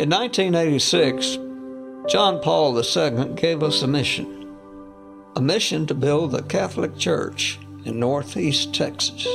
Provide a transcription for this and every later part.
In 1986, John Paul II gave us a mission to build a Catholic church in Northeast Texas.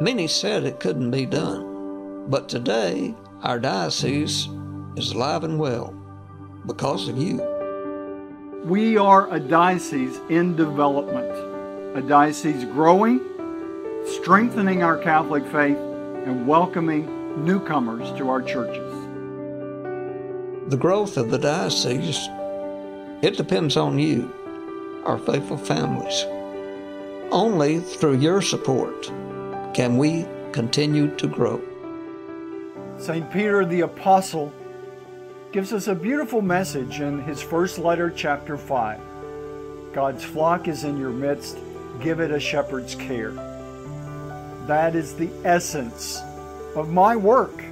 Many said it couldn't be done, but today our diocese is alive and well because of you. We are a diocese in development, a diocese growing, strengthening our Catholic faith, and welcoming newcomers to our churches. The growth of the diocese, it depends on you, our faithful families. Only through your support can we continue to grow. St. Peter the Apostle gives us a beautiful message in his first letter, chapter 5. God's flock is in your midst, give it a shepherd's care. That is the essence of my work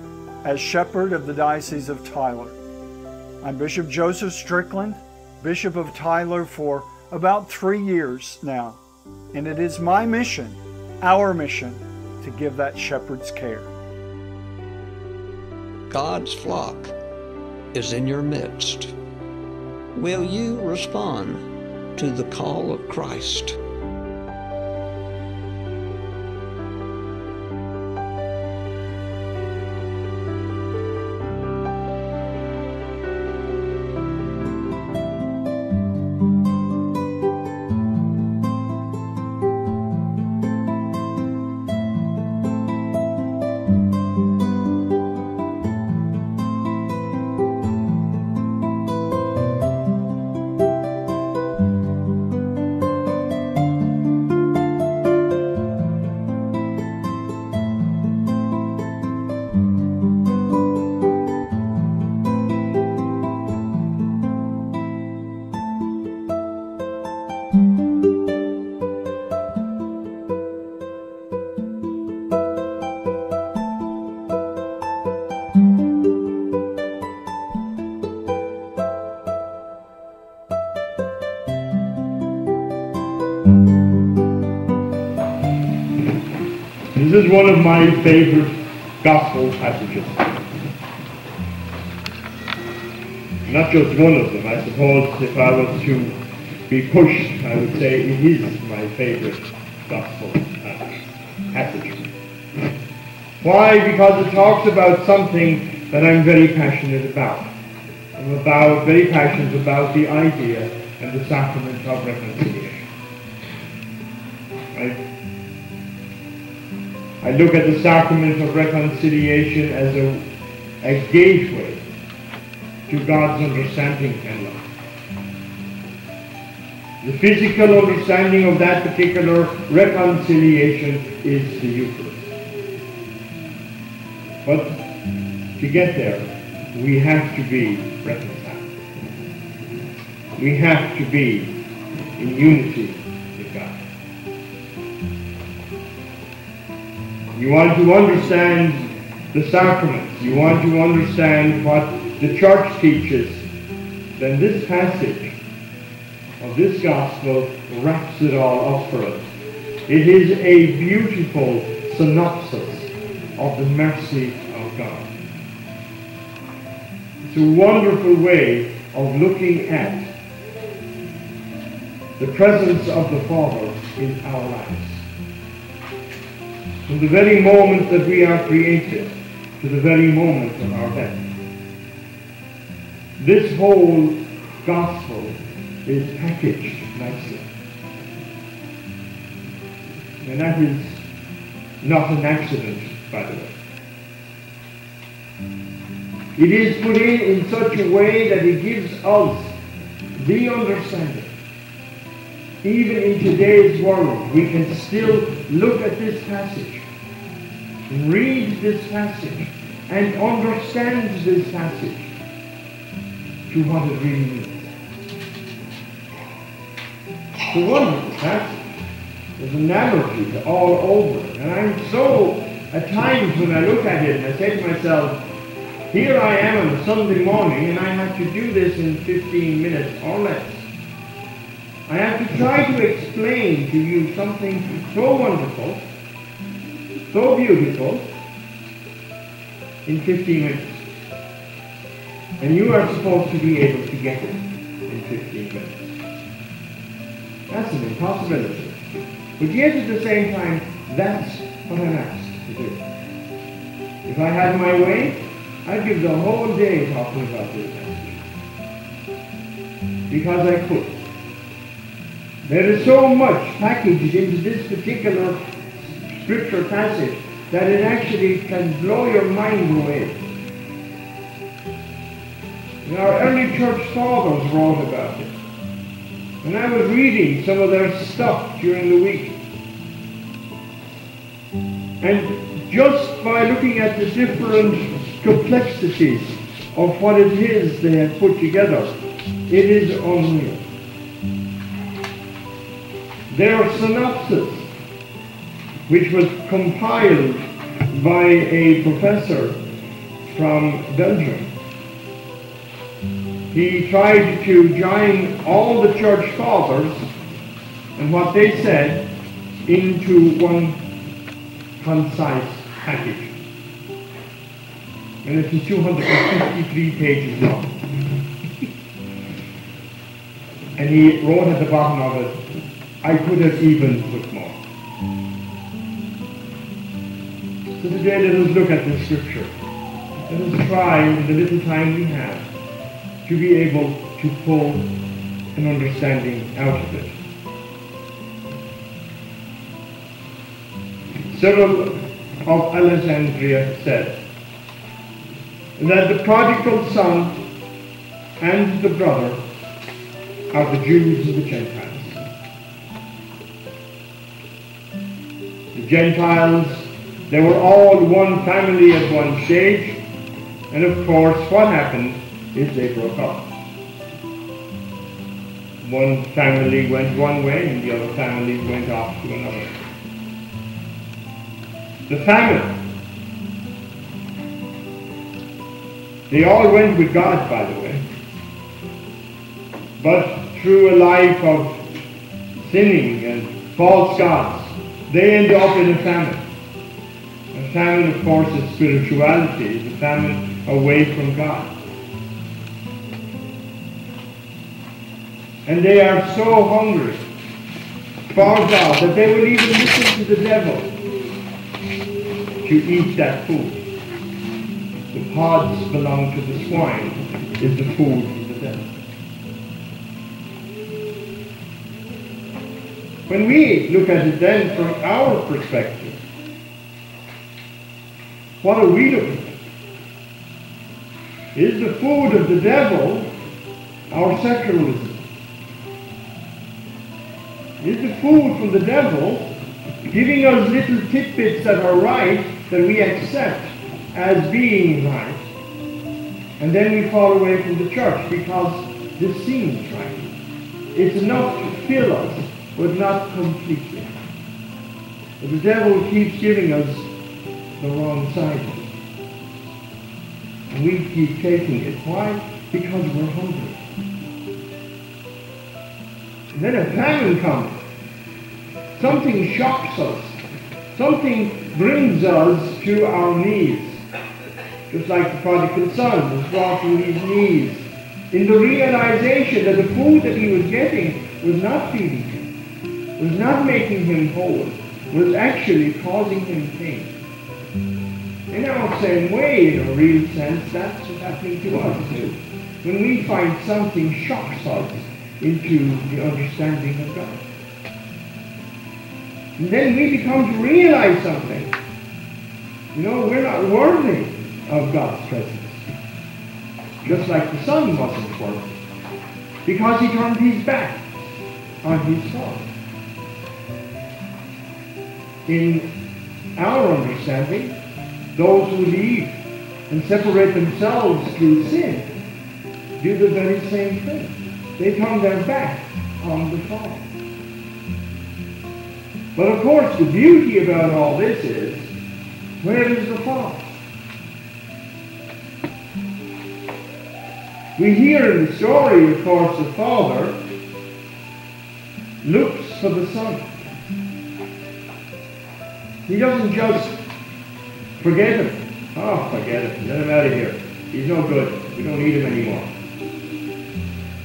as shepherd of the Diocese of Tyler. I'm Bishop Joseph Strickland, Bishop of Tyler for about 3 years now, and it is my mission, our mission, to give that shepherd's care. God's flock is in your midst. Will you respond to the call of Christ? This is one of my favorite gospel passages. Not just one of them. I suppose if I was to be pushed, I would say it is my favorite gospel passage. Why? Because it talks about something that I'm very passionate about. I'm very passionate about the idea and the sacrament of reconciliation. I look at the sacrament of reconciliation as a gateway to God's understanding and love. The physical understanding of that particular reconciliation is the Eucharist. But to get there, we have to be reconciled. We have to be in unity with God. You want to understand the sacraments, you want to understand what the Church teaches, then this passage of this Gospel wraps it all up for us. It is a beautiful synopsis of the mercy of God. It's a wonderful way of looking at the presence of the Father in our lives. From the very moment that we are created to the very moment of our death. This whole gospel is packaged nicely. And that is not an accident, by the way. It is put in such a way that it gives us the understanding. Even in today's world, we can still look at this passage, read this passage, and understand this passage to what it really means. It's a wonderful passage. There's analogies all over it. And I'm so, at times when I look at it, and I say to myself, here I am on a Sunday morning, and I have to do this in 15 minutes or less. I have to try to explain to you something so wonderful, so beautiful, in 15 minutes. And you are supposed to be able to get it in 15 minutes. That's an impossibility. But yet at the same time, that's what I'm asked to do. If I had my way, I'd give the whole day talking about this passage. Because I could. There is so much packaged into this particular scripture passage that it actually can blow your mind away. And our early church fathers wrote about it. And I was reading some of their stuff during the week. And just by looking at the different complexities of what it is they have put together, it is unreal. Their synopsis, which was compiled by a professor from Belgium, he tried to join all the church fathers and what they said into one concise package. And it is 253 pages long. And he wrote at the bottom of it, I could have even put more. So today let us look at this scripture. Let us try in the little time we have to be able to pull an understanding out of it. Cyril of Alexandria said that the prodigal son and the brother are the Jews and the Gentiles. The Gentiles, they were all one family at one stage, and of course what happened is they broke up. One family went one way and the other family went off to another. The famine. They all went with God, by the way. But through a life of sinning and false gods, they end up in a famine. A famine, of course, is spirituality. It's a famine away from God. And they are so hungry for God that they will even listen to the devil to eat that food. The pods belong to the swine, is the food for the devil. When we look at it then from our perspective, what are we looking at? Is the food of the devil our secularism? Is the food from the devil giving us little tidbits that are right, that we accept as being right, and then we fall away from the church because this seems right? It's enough to fill us, but not completely. But the devil keeps giving us the wrong side of it. And we keep taking it. Why? Because we're hungry. And then a famine comes. Something shocks us. Something brings us to our knees. Just like the prodigal son was brought to his knees in the realization that the food that he was getting was not feeding him, was not making him whole, was actually causing him pain. In our same way, in a real sense, that's what's happening to us too. When we find something shocks us into the understanding of God. And then we become to realize something. You know, we're not worthy of God's presence. Just like the son wasn't worthy. Because he turned his back on his father. In our understanding, those who leave and separate themselves through sin do the very same thing. They turn their back on the Father. But of course, the beauty about all this is, where is the Father? We hear in the story, of course, the Father looks for the Son. He doesn't just forget him. Oh, forget it. Let him out of here. He's no good. We don't need him anymore.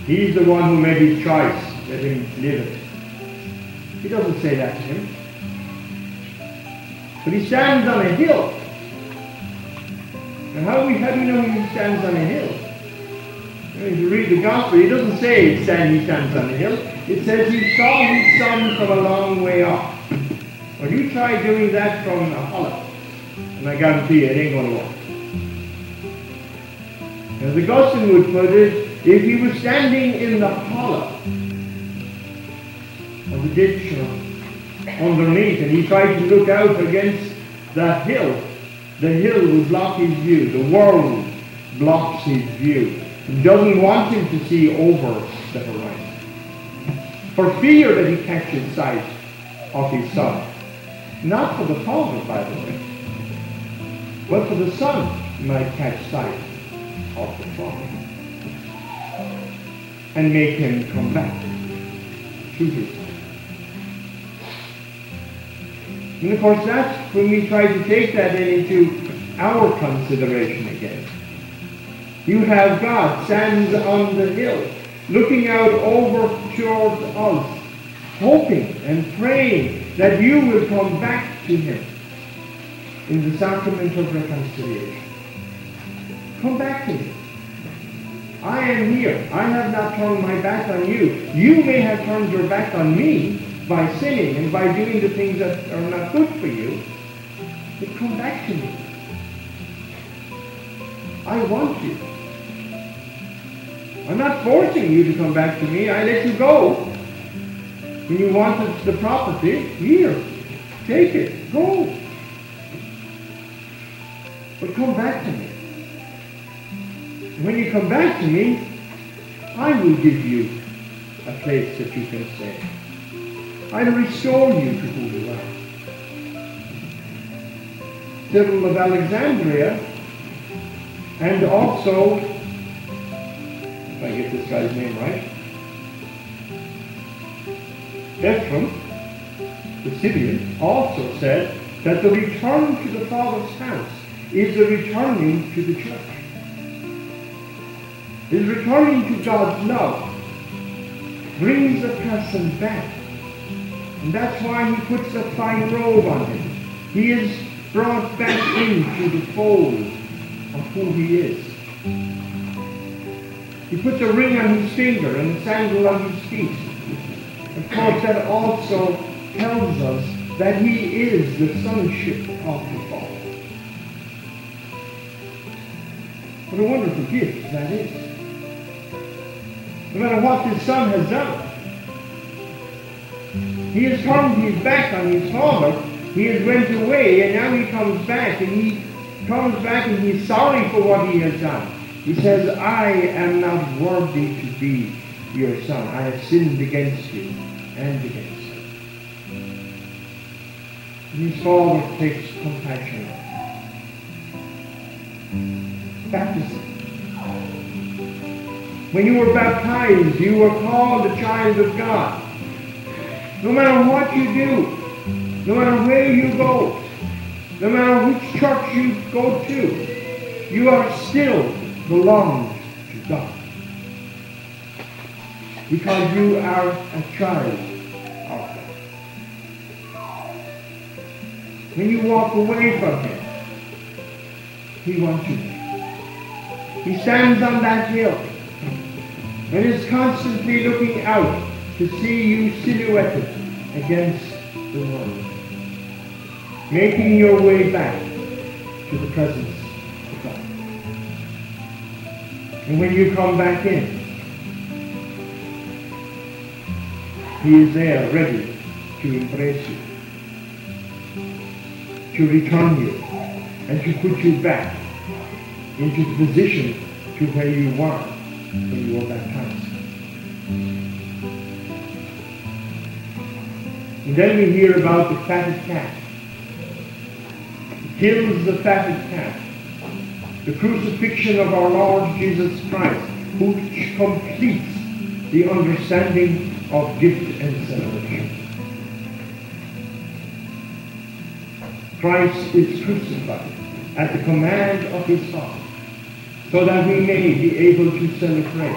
He's the one who made his choice. Let him live it. He doesn't say that to him. But he stands on a hill. And how do we know he stands on a hill? If you read the Gospel, he doesn't say he stands on a hill. It says he saw his son from a long way off. Well, you try doing that from a hollow, and I guarantee you it ain't going to work. As Augustine would put it, if he was standing in the hollow of the ditch or underneath, and he tried to look out against that hill, the hill would block his view. The world blocks his view. He doesn't want him to see over the horizon. For fear that he catches sight of his son. Not for the father, by the way, but for the son might catch sight of the father and make him come back to his son. And of course, that's when we try to take that into our consideration again. You have God stands on the hill, looking out over towards us, hoping and praying that you will come back to him in the sacrament of reconciliation. Come back to me. I am here. I have not turned my back on you. You may have turned your back on me by sinning and by doing the things that are not good for you. But come back to me. I want you. I'm not forcing you to come back to me. I let you go. When you wanted the property, here, take it, go. But come back to me. And when you come back to me, I will give you a place that you can stay. I'll restore you to who you are. Cyril of Alexandria, and also, if I get this guy's name right, Ephraim, the Syrian, also said that the return to the Father's house is the returning to the church. Is returning to God's love. Brings the person back. And that's why he puts a fine robe on him. He is brought back into the fold of who he is. He puts a ring on his finger and a sandal on his feet. Of course, that also tells us that he is the sonship of the Father. What a wonderful gift that is. No matter what his son has done, he has turned his back on his father. He has went away, and now he comes back, and he's sorry for what he has done. He says, I am not worthy to be your son. I have sinned against you and against him. And his father takes compassion on him. Baptism. When you were baptized, you were called a child of God. No matter what you do, no matter where you go, no matter which church you go to, you are still belong to God. Because you are a child of God. When you walk away from him, he wants you there. He stands on that hill and is constantly looking out to see you silhouetted against the world, making your way back to the presence of God. And when you come back in, he is there ready to embrace you, to return you, and to put you back into the position to where you were when you were baptized. And then we hear about the fatted calf. He kills the fatted calf. The crucifixion of our Lord Jesus Christ, which completes the understanding of gift and celebration. Christ is crucified. at the command of his Father, so that we may be able to celebrate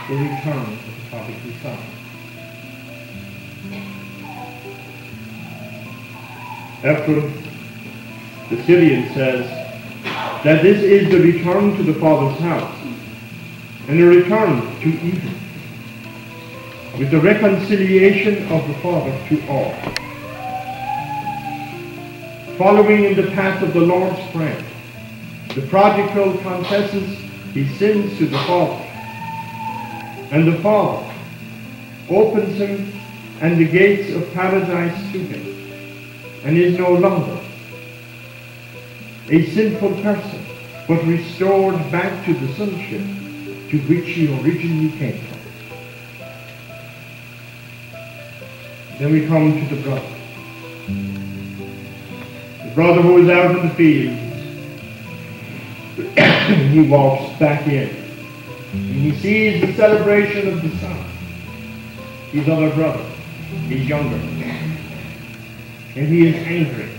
the return of the prodigal son. After the Syrian says that this is the return to the Father's house, and a return to Eden, with the reconciliation of the Father to all. Following in the path of the Lord's Prayer, the prodigal confesses his sins to the Father, and the Father opens him and the gates of paradise to him, and is no longer a sinful person, but restored back to the sonship to which he originally came from. Then we come to the brother. The brother who is out in the fields. He walks back in. And he sees the celebration of the son. His other brother. He's younger. And he is angry.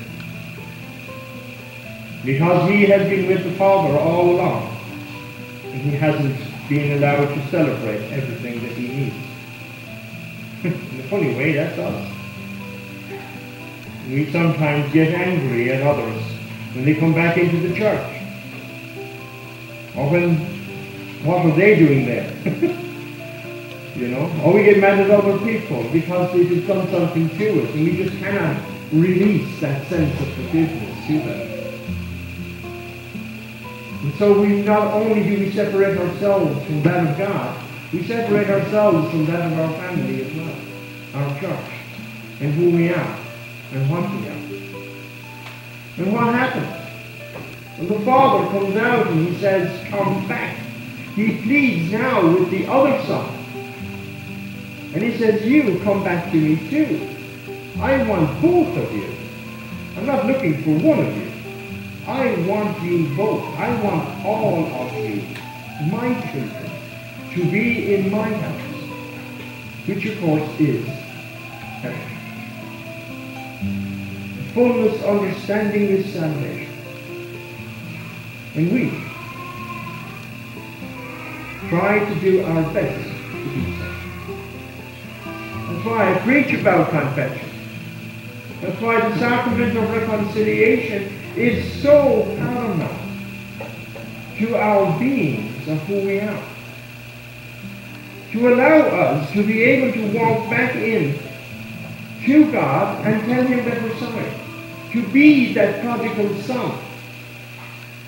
Because he has been with the Father all along. And he hasn't been allowed to celebrate everything that he needs. In a funny way, that's us. We sometimes get angry at others when they come back into the church. Or what are they doing there? You know? Or we get mad at other people because they've done something to us and we just cannot release that sense of forgiveness to them. And so we not only do we separate ourselves from that of God, we separate ourselves from that of our family as well, our church, and who we are, and what we are. And what happens? When the Father comes out and he says, come back, he pleads now with the other son. And he says, you come back to me too. I want both of you. I'm not looking for one of you. I want you both. I want all of you, my children, to be in my house, which of course is heaven. Fullness understanding is salvation. And we try to do our best to do so. That's why I preach about confession. That's why the sacrament of reconciliation is so paramount to our beings of who we are. To allow us to be able to walk back in to God and tell him that we're sorry. To be that prodigal son.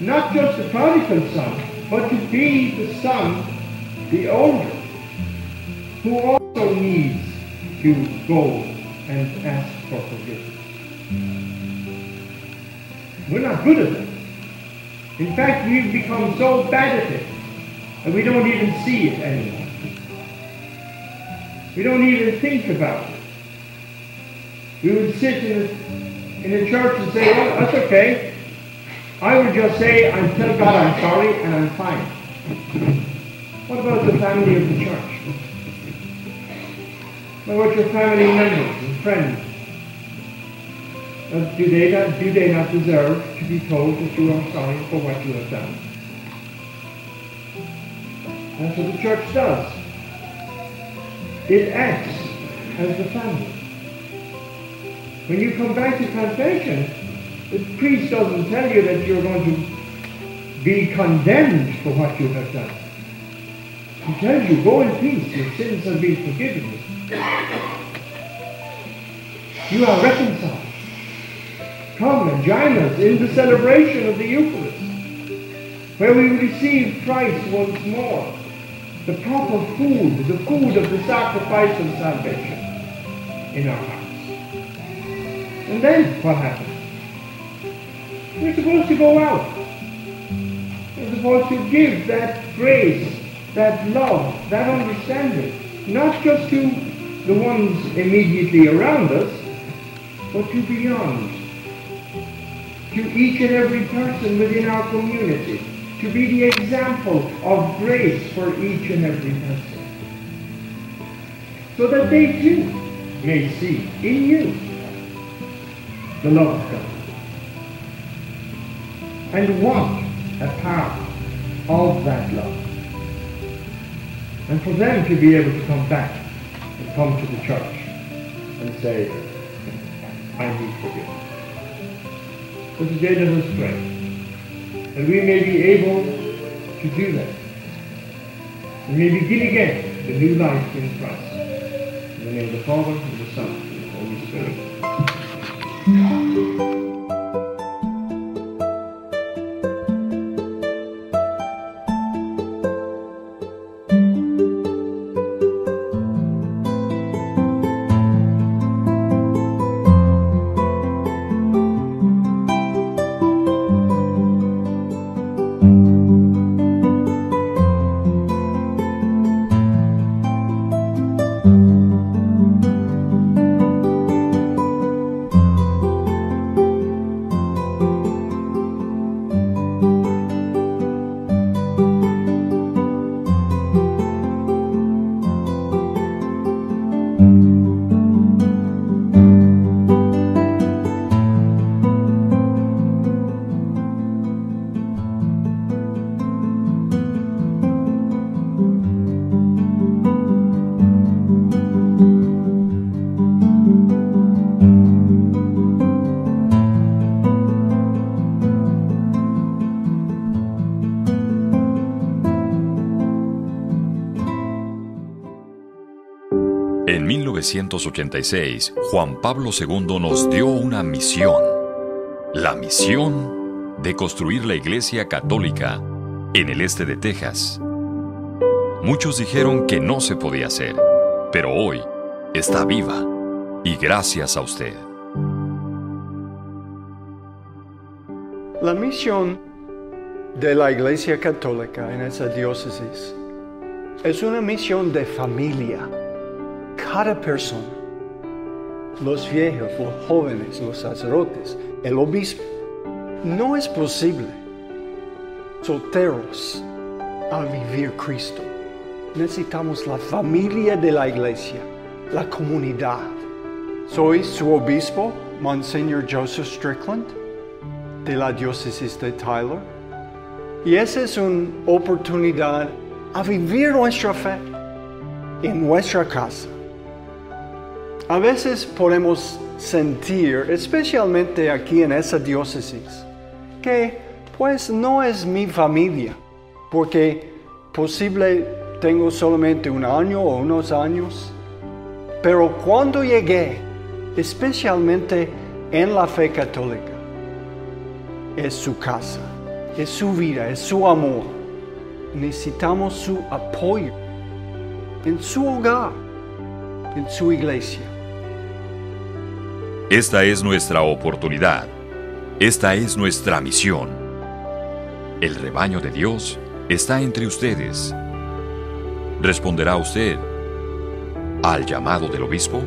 Not just the prodigal son, but to be the son, the older, who also needs to go and ask for forgiveness. We're not good at it. In fact, we've become so bad at it that we don't even see it anymore. We don't even think about it. We would sit in a church and say, oh, that's okay. I would just say, I tell God I'm sorry and I'm fine. What about the family of the church? What about your family members and friends? Do they not deserve to be told that you are sorry for what you have done? That's what the church does. It acts as the family. When you come back to confession, the priest doesn't tell you that you're going to be condemned for what you have done. He tells you, go in peace, your sins have been forgiven you. You are reconciled. Come and join us in the celebration of the Eucharist, where we receive Christ once more, the proper food, the food of the sacrifice of salvation in our hearts. And then what happens? We're supposed to go out. We're supposed to give that grace, that love, that understanding, not just to the ones immediately around us, but to beyond. To each and every person within our community, to be the example of grace for each and every person, so that they too may see in you the love of God. and want a part of that love. And for them to be able to come back and come to the church and say, I need forgiveness. So today let us pray. And we may be able to do that. We may begin again the new life in Christ. In the name of the Father, and the Son, and the Holy Spirit. En 1986, Juan Pablo II nos dio una misión. La misión de construir la Iglesia Católica en el este de Texas. Muchos dijeron que no se podía hacer, pero hoy está viva y gracias a usted. La misión de la Iglesia Católica en esa diócesis es una misión de familia. Cada persona, los viejos, los jóvenes, los sacerdotes, el obispo, no es posible solteros al vivir Cristo. Necesitamos la familia de la Iglesia, la comunidad. Soy su obispo, Monseñor Joseph Strickland, de la diócesis de Tyler, y esa es una oportunidad a vivir nuestra fe en nuestra casa. A veces podemos sentir, especialmente aquí en esa diócesis, que pues no es mi familia, porque posible tengo solamente un año o unos años, pero cuando llegué, especialmente en la fe católica, es su casa, es su vida, es su amor. Necesitamos su apoyo en su hogar, en su iglesia. Esta es nuestra oportunidad. Esta es nuestra misión. El rebaño de Dios está entre ustedes. ¿Responderá usted al llamado del obispo?